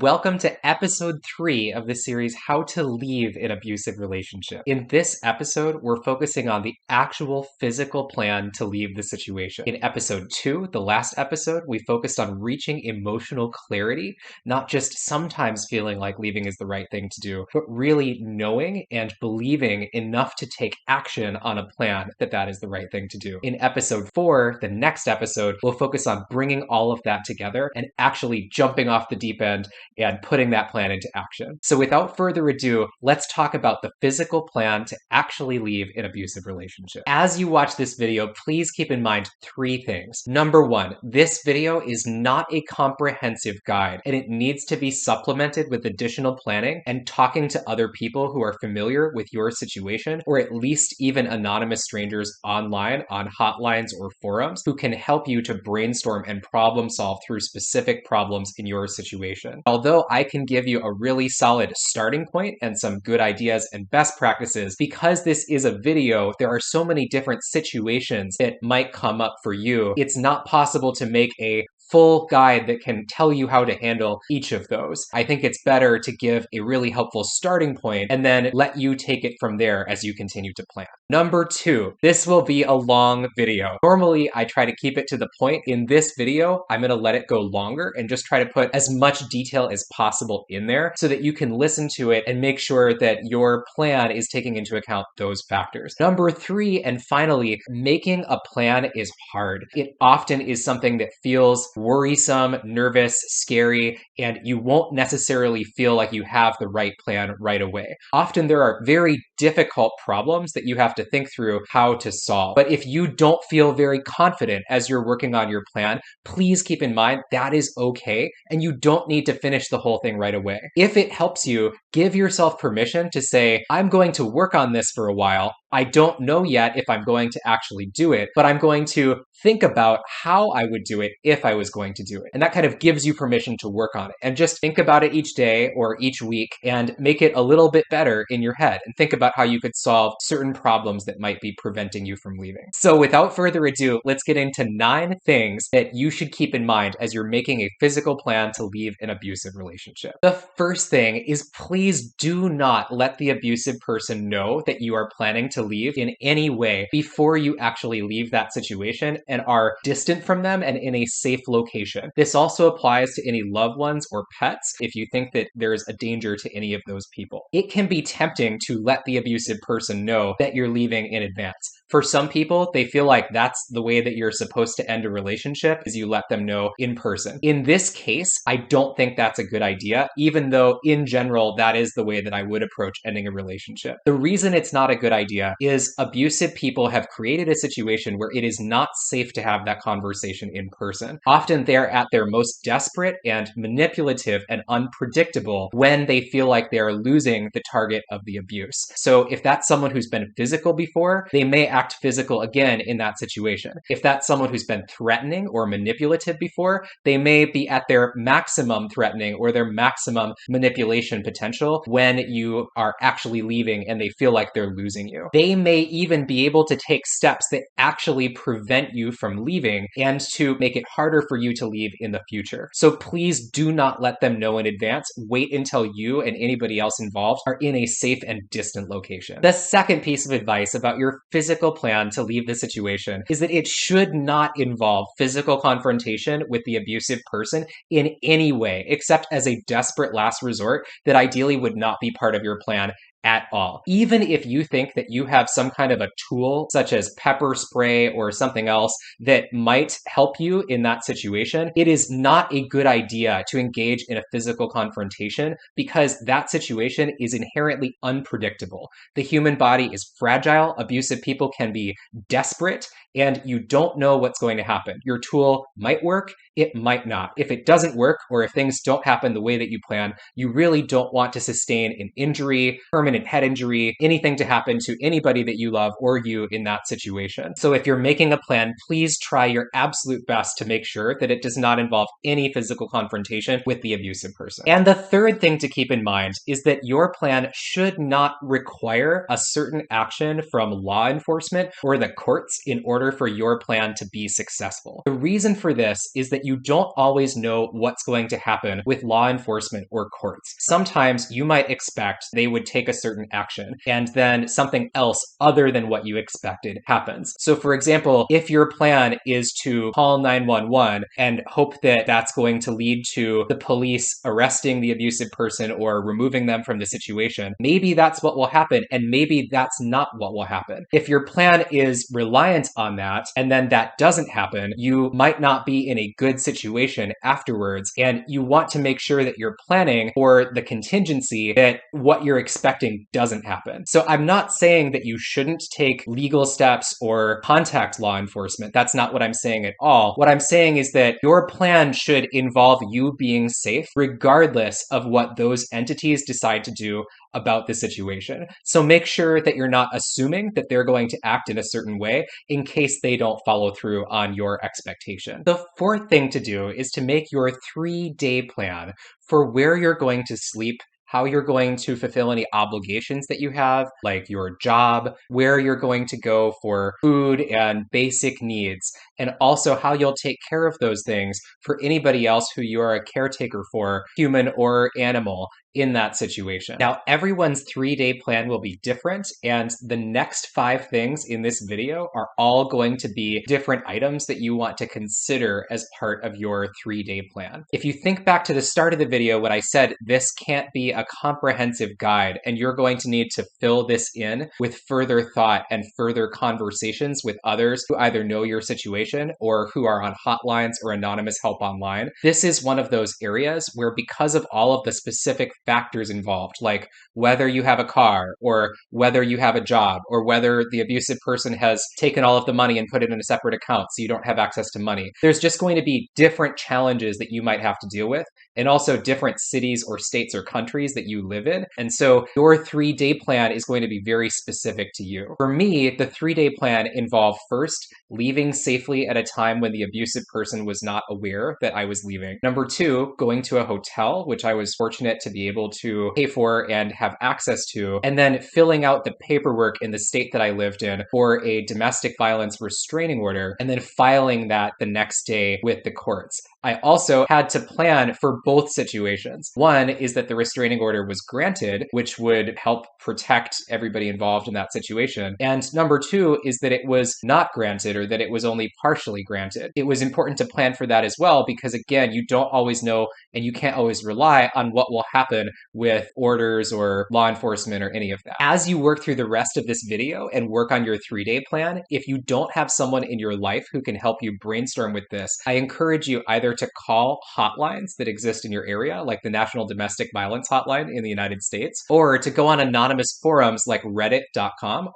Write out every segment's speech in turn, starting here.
Welcome to episode 3 of the series How to Leave an Abusive Relationship. In this episode, we're focusing on the actual physical plan to leave the situation. In episode 2, the last episode, we focused on reaching emotional clarity, not just sometimes feeling like leaving is the right thing to do, but really knowing and believing enough to take action on a plan that is the right thing to do. In episode 4, the next episode, we'll focus on bringing all of that together and actually jumping off the deep end and putting that plan into action. So without further ado, let's talk about the physical plan to actually leave an abusive relationship. As you watch this video, please keep in mind 3 things. Number 1, this video is not a comprehensive guide, and it needs to be supplemented with additional planning and talking to other people who are familiar with your situation, or at least even anonymous strangers online on hotlines or forums who can help you to brainstorm and problem solve through specific problems in your situation. Although I can give you a really solid starting point and some good ideas and best practices, because this is a video, there are so many different situations that might come up for you. It's not possible to make a full guide that can tell you how to handle each of those. I think it's better to give a really helpful starting point and then let you take it from there as you continue to plan. Number 2, this will be a long video. Normally, I try to keep it to the point. In this video, I'm going to let it go longer and just try to put as much detail as possible in there so that you can listen to it and make sure that your plan is taking into account those factors. Number 3, and finally, making a plan is hard. It often is something that feels worrisome, nervous, scary, and you won't necessarily feel like you have the right plan right away. Often there are very difficult problems that you have to think through how to solve. But if you don't feel very confident as you're working on your plan, please keep in mind that is okay, and you don't need to finish the whole thing right away. If it helps you, give yourself permission to say, I'm going to work on this for a while. I don't know yet if I'm going to actually do it, but I'm going to think about how I would do it if I was going to do it. And that kind of gives you permission to work on it. And just think about it each day or each week and make it a little bit better in your head. And think about how you could solve certain problems that might be preventing you from leaving. So without further ado, let's get into 9 things that you should keep in mind as you're making a physical plan to leave an abusive relationship. The first thing is, please do not let the abusive person know that you are planning to leave in any way before you actually leave that situation and are distant from them and in a safe location. This also applies to any loved ones or pets if you think that there's a danger to any of those people. It can be tempting to let the abusive person know that you're leaving in advance. For some people, they feel like that's the way that you're supposed to end a relationship, is you let them know in person. In this case, I don't think that's a good idea, even though in general, that is the way that I would approach ending a relationship. The reason it's not a good idea is abusive people have created a situation where it is not safe to have that conversation in person. Often they're at their most desperate and manipulative and unpredictable when they feel like they are losing the target of the abuse. So if that's someone who's been physical before, they may act physical again in that situation. If that's someone who's been threatening or manipulative before, they may be at their maximum threatening or their maximum manipulation potential when you are actually leaving and they feel like they're losing you. They may even be able to take steps that actually prevent you from leaving and to make it harder for you to leave in the future. So please do not let them know in advance. Wait until you and anybody else involved are in a safe and distant location. The second piece of advice about your physical plan to leave the situation is that it should not involve physical confrontation with the abusive person in any way, except as a desperate last resort that ideally would not be part of your plan at all. Even if you think that you have some kind of a tool, such as pepper spray or something else that might help you in that situation, it is not a good idea to engage in a physical confrontation because that situation is inherently unpredictable. The human body is fragile. Abusive people can be desperate, and you don't know what's going to happen. Your tool might work, it might not. If it doesn't work, or if things don't happen the way that you plan, you really don't want to sustain an injury, permanent head injury, anything to happen to anybody that you love or you in that situation. So if you're making a plan, please try your absolute best to make sure that it does not involve any physical confrontation with the abusive person. And the third thing to keep in mind is that your plan should not require a certain action from law enforcement or the courts in order for your plan to be successful. The reason for this is that that you don't always know what's going to happen with law enforcement or courts. Sometimes you might expect they would take a certain action, and then something else other than what you expected happens. So for example, if your plan is to call 911 and hope that that's going to lead to the police arresting the abusive person or removing them from the situation, maybe that's what will happen, and maybe that's not what will happen. If your plan is reliant on that, and then that doesn't happen, you might not be in a good situation afterwards, and you want to make sure that you're planning for the contingency that what you're expecting doesn't happen. So I'm not saying that you shouldn't take legal steps or contact law enforcement. That's not what I'm saying at all. What I'm saying is that your plan should involve you being safe regardless of what those entities decide to do about the situation. So make sure that you're not assuming that they're going to act in a certain way in case they don't follow through on your expectation. The fourth thing to do is to make your 3-day plan for where you're going to sleep, how you're going to fulfill any obligations that you have, like your job, where you're going to go for food and basic needs, and also how you'll take care of those things for anybody else who you are a caretaker for, human or animal, in that situation. Now, everyone's 3-day plan will be different, and the next 5 things in this video are all going to be different items that you want to consider as part of your 3-day plan. If you think back to the start of the video when I said this can't be a comprehensive guide, and you're going to need to fill this in with further thought and further conversations with others who either know your situation or who are on hotlines or anonymous help online, this is one of those areas where, because of all of the specific factors involved, like whether you have a car or whether you have a job or whether the abusive person has taken all of the money and put it in a separate account so you don't have access to money. There's just going to be different challenges that you might have to deal with, and also different cities or states or countries that you live in. And so your 3-day plan is going to be very specific to you. For me, the 3-day plan involved first leaving safely at a time when the abusive person was not aware that I was leaving. Number 2, going to a hotel, which I was fortunate to be able to pay for and have access to, and then filling out the paperwork in the state that I lived in for a domestic violence restraining order, and then filing that the next day with the courts. I also had to plan for both situations. One is that the restraining order was granted, which would help protect everybody involved in that situation. And number 2 is that it was not granted, or that it was only partially granted. It was important to plan for that as well, because again, you don't always know and you can't always rely on what will happen with orders or law enforcement or any of that. As you work through the rest of this video and work on your 3-day plan, if you don't have someone in your life who can help you brainstorm with this, I encourage you either to call hotlines that exist in your area, like the National Domestic Violence Hotline in the United States, or to go on anonymous forums like reddit.com,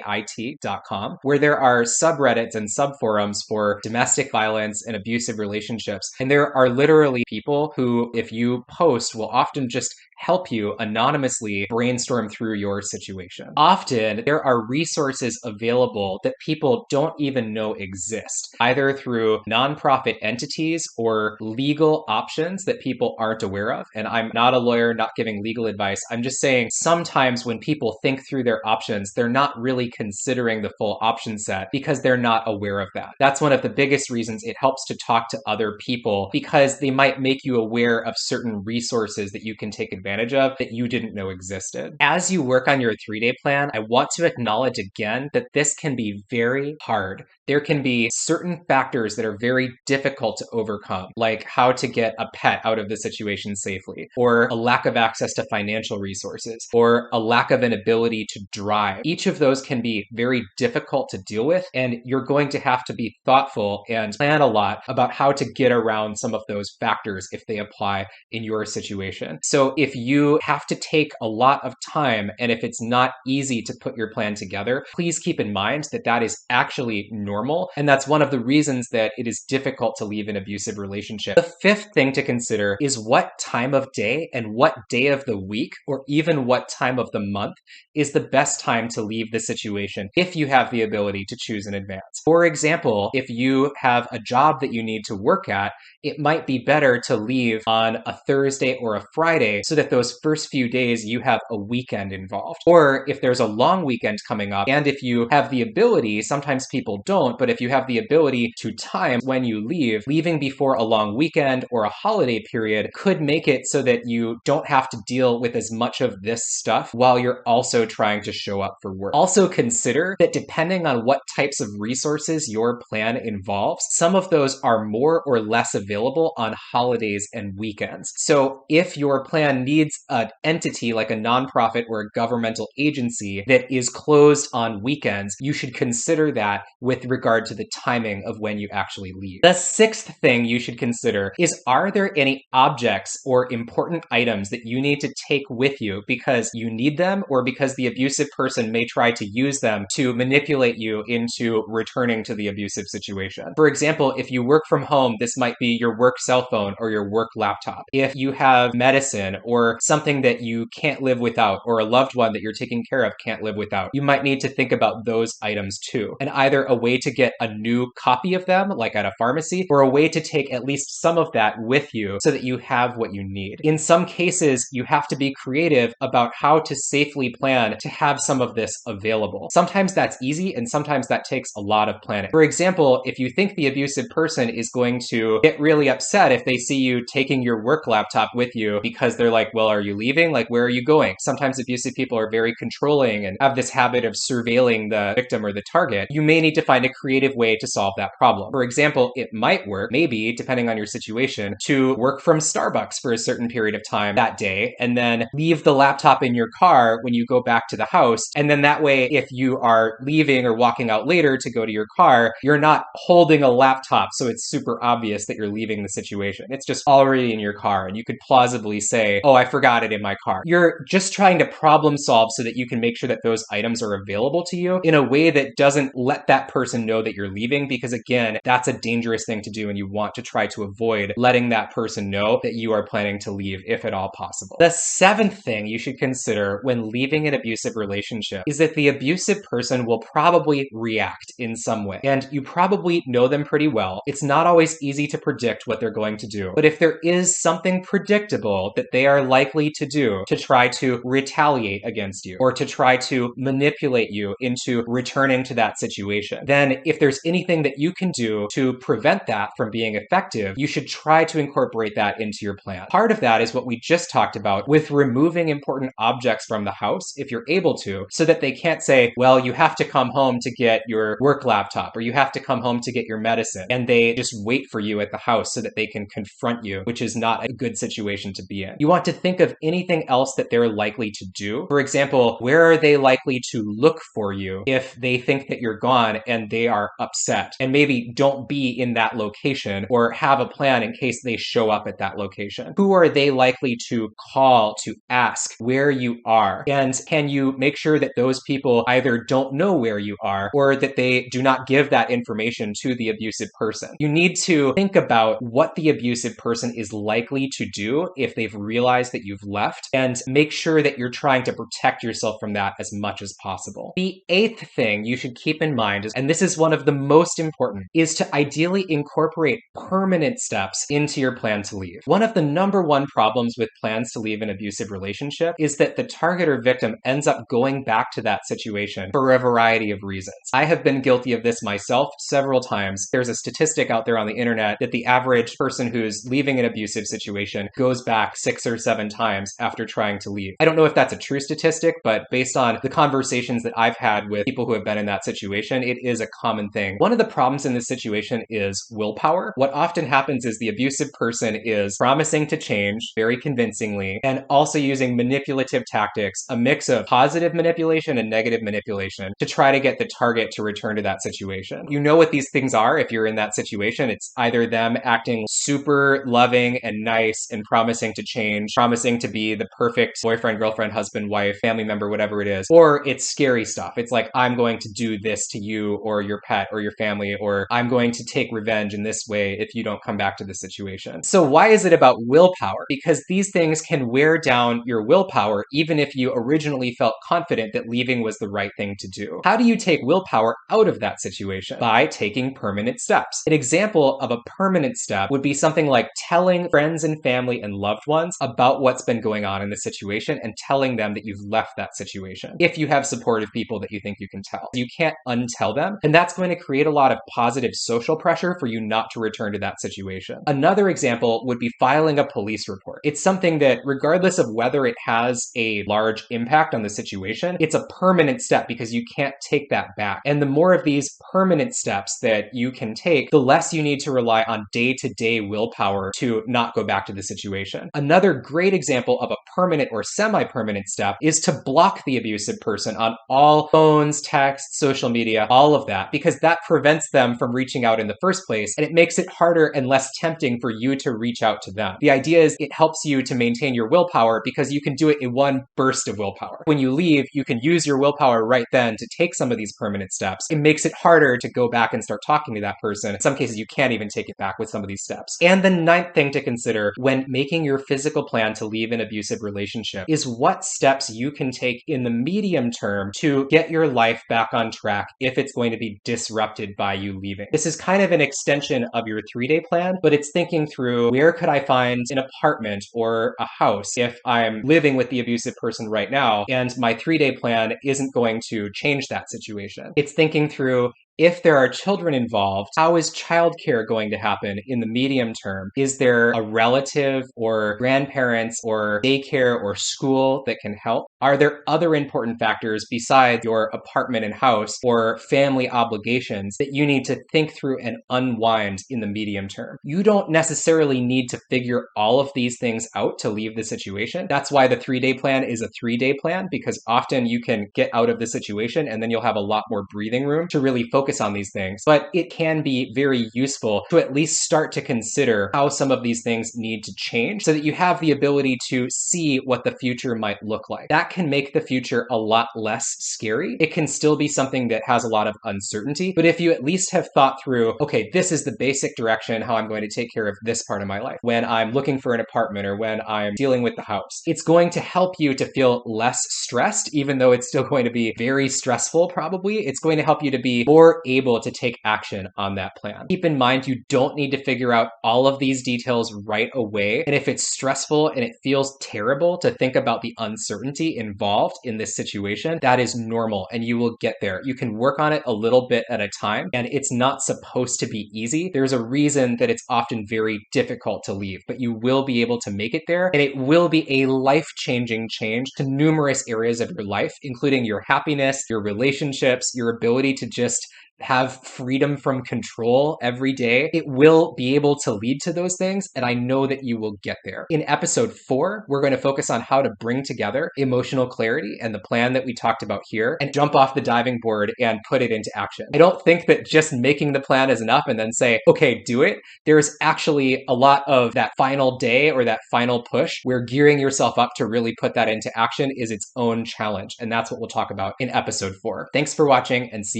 reddit.com, where there are subreddits and subforums for domestic violence and abusive relationships. And there are literally people who, if you post, will often just help you anonymously brainstorm through your situation. Often, there are resources available that people don't even know exist, either through nonprofit entities or legal options that people aren't aware of. And I'm not a lawyer, not giving legal advice. I'm just saying sometimes when people think through their options, they're not really considering the full option set because they're not aware of that. That's one of the biggest reasons it helps to talk to other people, because they might make you aware of certain resources that you can take advantage of that you didn't know existed. As you work on your 3-day plan, I want to acknowledge again that this can be very hard. There can be certain factors that are very difficult to overcome, like how to get a pet out of the situation safely, or a lack of access to financial resources, or a lack of an ability to drive. Each of those can be very difficult to deal with, and you're going to have to be thoughtful and plan a lot about how to get around some of those factors if they apply in your situation. So if you have to take a lot of time, and if it's not easy to put your plan together, please keep in mind that that is actually normal, and that's one of the reasons that it is difficult to leave an abusive relationship. The 5th thing to consider is what time of day and what day of the week, or even what time of the month, is the best time to leave the situation if you have the ability to choose in advance. For example, if you have a job that you need to work at, it might be better to leave on a Thursday or a Friday so that those first few days you have a weekend involved. Or if there's a long weekend coming up, and if you have the ability, sometimes people don't, but if you have the ability to time when you leave, leaving before a long weekend or a holiday period could make it so that you don't have to deal with as much of this stuff while you're also trying to show up for work. Also consider that depending on what types of resources your plan involves, some of those are more or less available on holidays and weekends. So if your plan needs an entity like a nonprofit or a governmental agency that is closed on weekends, you should consider that with regard to the timing of when you actually leave. The sixth thing you should consider is, are there any objects or important items that you need to take with you because you need them or because the abusive person may try to use them to manipulate you into returning to the abusive situation? For example, if you work from home, this might be your work cell phone or your work laptop. If you have medicine or something that you can't live without, or a loved one that you're taking care of can't live without, you might need to think about those items too. And either a way to get a new copy of them, like at a pharmacy, or a way to take at least some of that with you so that you have what you need. In some cases, you have to be creative about how to safely plan to have some of this available. Sometimes that's easy, and sometimes that takes a lot of planning. For example, if you think the abusive person is going to get really upset if they see you taking your work laptop with you because they're like, well, are you leaving? Like, where are you going? Sometimes abusive people are very controlling and have this habit of surveilling the victim or the target. You may need to find a creative way to solve that problem. For example, it might work, maybe, depending on your situation, to work from Starbucks for a certain period of time that day and then leave the laptop in your car when you go back to the house. And then that way, if you are leaving or walking out later to go to your car, you're not holding a laptop so it's super obvious that you're leaving the situation. It's just already in your car, and you could plausibly say, oh, I forgot it in my car. You're just trying to problem solve so that you can make sure that those items are available to you in a way that doesn't let that person know that you're leaving, because again, that's a dangerous thing to do, and you want to try to avoid letting that person know that you are planning to leave if at all possible. The seventh thing you should consider when leaving an abusive relationship is that the abusive person will probably react in some way, and you probably know them pretty well. It's not always easy to predict what they're going to do, but if there is something predictable that they are likely to do to try to retaliate against you or to try to manipulate you into returning to that situation, then if there's anything that you can do to prevent that from being effective, you should try to incorporate that into your plan. Part of that is what we just talked about with removing important objects from the house if you're able to, so that they can't say, well, you have to come home to get your work laptop or you have to come home to get your medicine, and they just wait for you at the house so that they can confront you, which is not a good situation to be in. You want to think of anything else that they're likely to do. For example, where are they likely to look for you if they think that you're gone and they are upset, and maybe don't be in that location or have a plan in case they show up at that location? Who are they likely to call to ask where you are? And can you make sure that those people either don't know where you are or that they do not give that information to the abusive person? You need to think about what the abusive person is likely to do if they've realized that you've left, and make sure that you're trying to protect yourself from that as much as possible. The eighth thing you should keep in mind is, and this is one of the most important, is to ideally incorporate permanent steps into your plan to leave. One of the number one problems with plans to leave an abusive relationship is that the target or victim ends up going back to that situation for a variety of reasons. I have been guilty of this myself several times. There's a statistic out there on the internet that the average person who's leaving an abusive situation goes back 6 or 7 times after trying to leave. I don't know if that's a true statistic, but based on the conversations that I've had with people who have been in that situation, it is a common thing. One of the problems in this situation is willpower. What often happens is the abusive person is promising to change very convincingly and also using manipulative tactics, a mix of positive manipulation and negative manipulation, to try to get the target to return to that situation. You know what these things are if you're in that situation. It's either them acting super loving and nice and promising to change, promising to be the perfect boyfriend, girlfriend, husband, wife, family member, whatever it is, or it's scary stuff. It's like, I'm going to do this to you or your pet or your family, or I'm going to take revenge in this way if you don't come back to the situation. situation. So why is it about willpower? Because these things can wear down your willpower even if you originally felt confident that leaving was the right thing to do. How do you take willpower out of that situation? By taking permanent steps. An example of a permanent step would be something like telling friends and family and loved ones about what's been going on in the situation and telling them that you've left that situation. If you have supportive people that you think you can tell, you can't untell them, and that's going to create a lot of positive social pressure for you not to return to that situation. Another example would be filing a police report. It's something that, regardless of whether it has a large impact on the situation, it's a permanent step because you can't take that back. And the more of these permanent steps that you can take, the less you need to rely on day-to-day willpower to not go back to the situation. Another great example of a permanent or semi-permanent step is to block the abusive person on all phones, texts, social media, all of that, because that prevents them from reaching out in the first place, and it makes it harder and less tempting for you to reach out to them. The idea is it helps you to maintain your willpower because you can do it in one burst of willpower. When you leave, you can use your willpower right then to take some of these permanent steps. It makes it harder to go back and start talking to that person. In some cases, you can't even take it back with some of these steps. And the ninth thing to consider when making your physical plan to leave an abusive relationship is what steps you can take in the medium term to get your life back on track if it's going to be disrupted by you leaving. This is kind of an extension of your 3-day plan, but it's thinking through, where could I find an apartment or a house if I'm living with the abusive person right now and my 3-day plan isn't going to change that situation. It's thinking through, if there are children involved, how is childcare going to happen in the medium term? Is there a relative or grandparents or daycare or school that can help? Are there other important factors besides your apartment and house or family obligations that you need to think through and unwind in the medium term? You don't necessarily need to figure all of these things out to leave the situation. That's why the 3-day plan is a 3-day plan, because often you can get out of the situation and then you'll have a lot more breathing room to really focus on these things. But it can be very useful to at least start to consider how some of these things need to change so that you have the ability to see what the future might look like. That can make the future a lot less scary. It can still be something that has a lot of uncertainty, but if you at least have thought through, okay, this is the basic direction how I'm going to take care of this part of my life, when I'm looking for an apartment or when I'm dealing with the house, it's going to help you to feel less stressed, even though it's still going to be very stressful probably. It's going to help you to be more able to take action on that plan. Keep in mind, you don't need to figure out all of these details right away. And if it's stressful and it feels terrible to think about the uncertainty involved in this situation, that is normal and you will get there. You can work on it a little bit at a time, and it's not supposed to be easy. There's a reason that it's often very difficult to leave, but you will be able to make it there, and it will be a life-changing change to numerous areas of your life, including your happiness, your relationships, your ability to just have freedom from control every day. It will be able to lead to those things, and I know that you will get there. In episode 4, we're going to focus on how to bring together emotional clarity and the plan that we talked about here and jump off the diving board and put it into action. I don't think that just making the plan is enough and then say, okay, do it. There's actually a lot of that final day or that final push where gearing yourself up to really put that into action is its own challenge, and that's what we'll talk about in episode 4. Thanks for watching, and see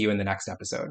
you in the next episode.